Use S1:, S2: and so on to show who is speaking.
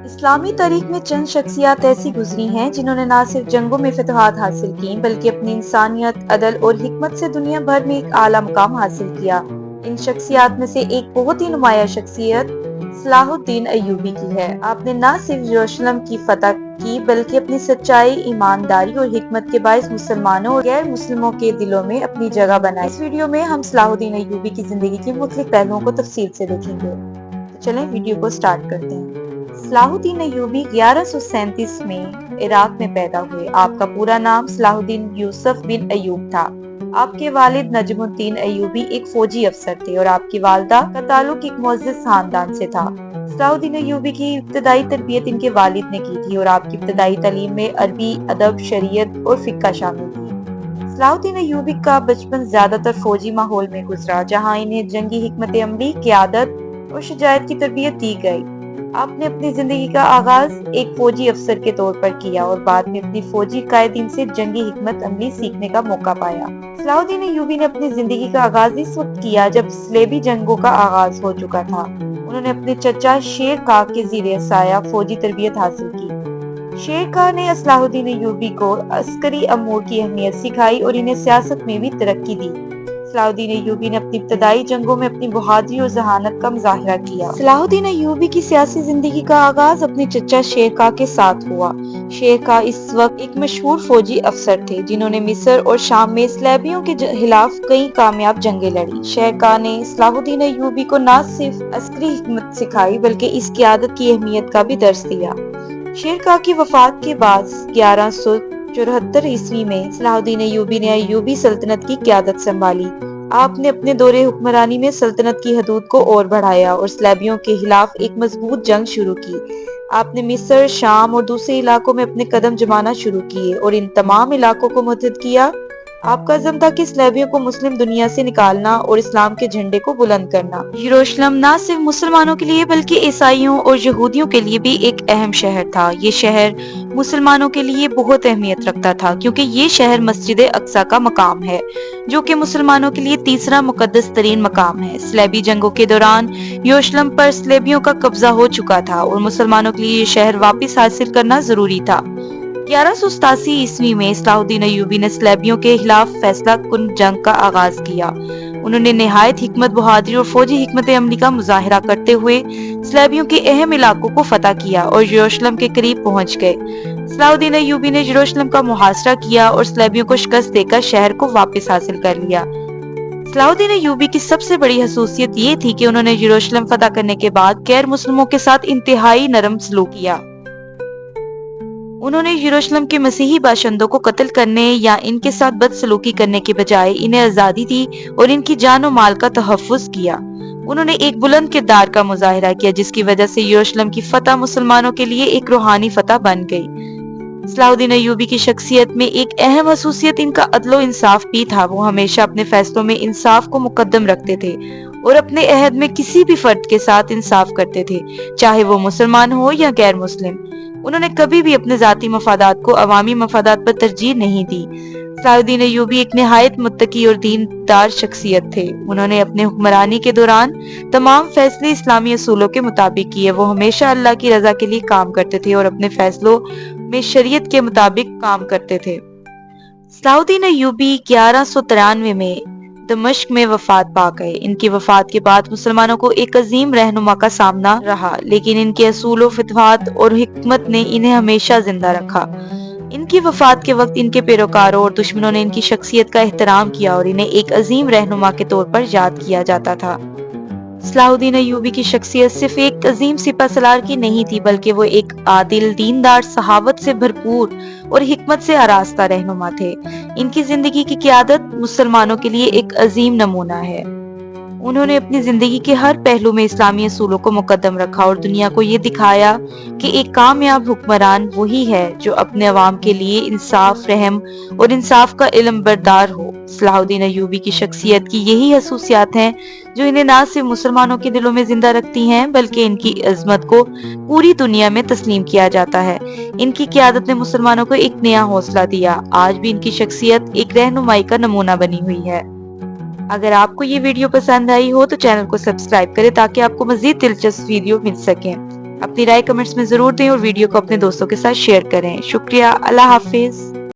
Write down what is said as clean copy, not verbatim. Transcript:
S1: اسلامی تاریخ میں چند شخصیات ایسی گزری ہیں جنہوں نے نہ صرف جنگوں میں فتوحات حاصل کی بلکہ اپنی انسانیت، عدل اور حکمت سے دنیا بھر میں ایک اعلیٰ مقام حاصل کیا۔ ان شخصیات میں سے ایک بہت ہی نمایاں شخصیت صلاح الدین ایوبی کی ہے۔ آپ نے نہ صرف یروشلم کی فتح کی بلکہ اپنی سچائی، ایمانداری اور حکمت کے باعث مسلمانوں اور غیر مسلموں کے دلوں میں اپنی جگہ بنائی۔ اس ویڈیو میں ہم صلاح الدین ایوبی کی زندگی کے مختلف پہلوؤں کو تفصیل سے دیکھیں گے۔ تو چلیں ویڈیو کو سٹارٹ کرتے ہیں۔ صلاح الدین ایوبی 1137 میں عراق میں پیدا ہوئے۔ آپ کا پورا نام صلاح الدین یوسف بن ایوب تھا۔ آپ کے والد نجم الدین ایوبی ایک فوجی افسر تھے اور آپ کی والدہ کا تعلق ایک معزز خاندان سے تھا۔ صلاح الدین ایوبی کی ابتدائی تربیت ان کے والد نے کی تھی اور آپ کی ابتدائی تعلیم میں عربی، ادب، شریعت اور فقہ شامل تھی۔ صلاح الدین ایوبی کا بچپن زیادہ تر فوجی ماحول میں گزرا، جہاں انہیں جنگی حکمت عملی، قیادت اور شجاعت کی تربیت دی گئی۔ آپ نے اپنی زندگی کا آغاز ایک فوجی افسر کے طور پر کیا اور بعد میں اپنی فوجی قائدین سے جنگی حکمت عملی سیکھنے کا موقع پایا۔ صلاح الدین ایوبی نے اپنی زندگی کا آغاز اس وقت کیا جب صلیبی جنگوں کا آغاز ہو چکا تھا۔ انہوں نے اپنے چچا شیر خان کے زیر سایہ فوجی تربیت حاصل کی۔ شیر خان نے صلاح الدین ایوبی کو عسکری امور کی اہمیت سکھائی اور انہیں سیاست میں بھی ترقی دی۔ صلاح الدین ایوبی نے اپنی ابتدائی جنگوں میں اپنی بہادری اور ذہانت کا مظاہرہ کیا۔ صلاح الدین ایوبی کی سیاسی زندگی کا آغاز اپنے چچا شیر خان کے ساتھ ہوا۔ شیر خان اس وقت ایک مشہور فوجی افسر تھے جنہوں نے مصر اور شام میں صلیبیوں کے خلاف کئی کامیاب جنگیں لڑی۔ شیر خان نے صلاح الدین ایوبی کو نہ صرف عسکری حکمت سکھائی بلکہ اس قیادت کی اہمیت کا بھی درس دیا۔ شیر خان کی وفات کے بعد 1174 عیسوی میں صلاح الدین ایوبی نے ایوبی سلطنت کی قیادت سنبھالی۔ آپ نے اپنے دور حکمرانی میں سلطنت کی حدود کو اور بڑھایا اور صلیبیوں کے خلاف ایک مضبوط جنگ شروع کی۔ آپ نے مصر، شام اور دوسرے علاقوں میں اپنے قدم جمانا شروع کیے اور ان تمام علاقوں کو متحد کیا۔ آپ کا عزم تھا کہ صلیبیوں کو مسلم دنیا سے نکالنا اور اسلام کے جھنڈے کو بلند کرنا۔ یروشلم نہ صرف مسلمانوں کے لیے بلکہ عیسائیوں اور یہودیوں کے لیے بھی ایک اہم شہر تھا۔ یہ شہر مسلمانوں کے لیے بہت اہمیت رکھتا تھا کیونکہ یہ شہر مسجد اقصی کا مقام ہے، جو کہ مسلمانوں کے لیے تیسرا مقدس ترین مقام ہے۔ صلیبی جنگوں کے دوران یروشلم پر صلیبیوں کا قبضہ ہو چکا تھا اور مسلمانوں کے لیے یہ شہر واپس حاصل کرنا ضروری تھا۔ 1187 عیسوی میں صلاح الدین ایوبی نے صلیبیوں کے خلاف فیصلہ کن جنگ کا آغاز کیا۔ انہوں نے نہایت حکمت، بہادری اور فوجی حکمت عملی کا مظاہرہ کرتے ہوئے صلیبیوں کے اہم علاقوں کو فتح کیا اور یروشلم کے قریب پہنچ گئے۔ صلاح الدین ایوبی نے یروشلم کا محاصرہ کیا اور صلیبیوں کو شکست دے کر شہر کو واپس حاصل کر لیا۔ صلاح الدین ایوبی کی سب سے بڑی خصوصیت یہ تھی کہ انہوں نے یروشلم فتح کرنے کے بعد غیر مسلموں کے ساتھ انتہائی نرم سلوک کیا۔ انہوں نے یروشلم کے مسیحی باشندوں کو قتل کرنے یا ان کے ساتھ بدسلوکی کرنے کے بجائے انہیں آزادی دی اور ان کی جان و مال کا تحفظ کیا۔ انہوں نے ایک بلند کردار کا مظاہرہ کیا جس کی وجہ سے یروشلم کی فتح مسلمانوں کے لیے ایک روحانی فتح بن گئی۔ صلاح الدین ایوبی کی شخصیت میں ایک اہم خصوصیت ان کا عدل و انصاف بھی تھا۔ وہ ہمیشہ اپنے فیصلوں میں انصاف کو مقدم رکھتے تھے اور اپنے عہد میں کسی بھی فرد کے ساتھ انصاف کرتے تھے، چاہے وہ مسلمان ہو یا غیر مسلم۔ انہوں نے کبھی بھی اپنے ذاتی مفادات کو عوامی مفادات پر ترجیح نہیں دی۔ صلاح الدین ایوبی ایک نہایت متقی اور دیندار شخصیت تھے۔ انہوں نے اپنے حکمرانی کے دوران تمام فیصلے اسلامی اصولوں کے مطابق کیے۔ وہ ہمیشہ اللہ کی رضا کے لیے کام کرتے تھے اور اپنے فیصلوں میں شریعت کے مطابق کام کرتے تھے۔ صلاح الدین ایوبی 1193 میں دمشق میں وفات پا گئے۔ ان کی وفات کے بعد مسلمانوں کو ایک عظیم رہنما کا سامنا رہا، لیکن ان کے اصول و فتوحات اور حکمت نے انہیں ہمیشہ زندہ رکھا۔ ان کی وفات کے وقت ان کے پیروکاروں اور دشمنوں نے ان کی شخصیت کا احترام کیا اور انہیں ایک عظیم رہنما کے طور پر یاد کیا جاتا تھا۔ صلاح الدین ایوبی کی شخصیت صرف ایک عظیم سپہ سالار کی نہیں تھی بلکہ وہ ایک عادل، دیندار، سخاوت سے بھرپور اور حکمت سے آراستہ رہنما تھے۔ ان کی زندگی کی قیادت مسلمانوں کے لیے ایک عظیم نمونہ ہے۔ انہوں نے اپنی زندگی کے ہر پہلو میں اسلامی اصولوں کو مقدم رکھا اور دنیا کو یہ دکھایا کہ ایک کامیاب حکمران وہی ہے جو اپنے عوام کے لیے انصاف، رحم اور انصاف کا علم بردار ہو۔ صلاح الدین ایوبی کی شخصیت کی یہی خصوصیات ہیں جو انہیں نہ صرف مسلمانوں کے دلوں میں زندہ رکھتی ہیں بلکہ ان کی عظمت کو پوری دنیا میں تسلیم کیا جاتا ہے۔ ان کی قیادت نے مسلمانوں کو ایک نیا حوصلہ دیا۔ آج بھی ان کی شخصیت ایک رہنمائی کا نمونہ بنی ہوئی ہے۔ اگر آپ کو یہ ویڈیو پسند آئی ہو تو چینل کو سبسکرائب کریں تاکہ آپ کو مزید دلچسپ ویڈیو مل سکیں۔ اپنی رائے کمنٹس میں ضرور دیں اور ویڈیو کو اپنے دوستوں کے ساتھ شیئر کریں۔ شکریہ، اللہ حافظ۔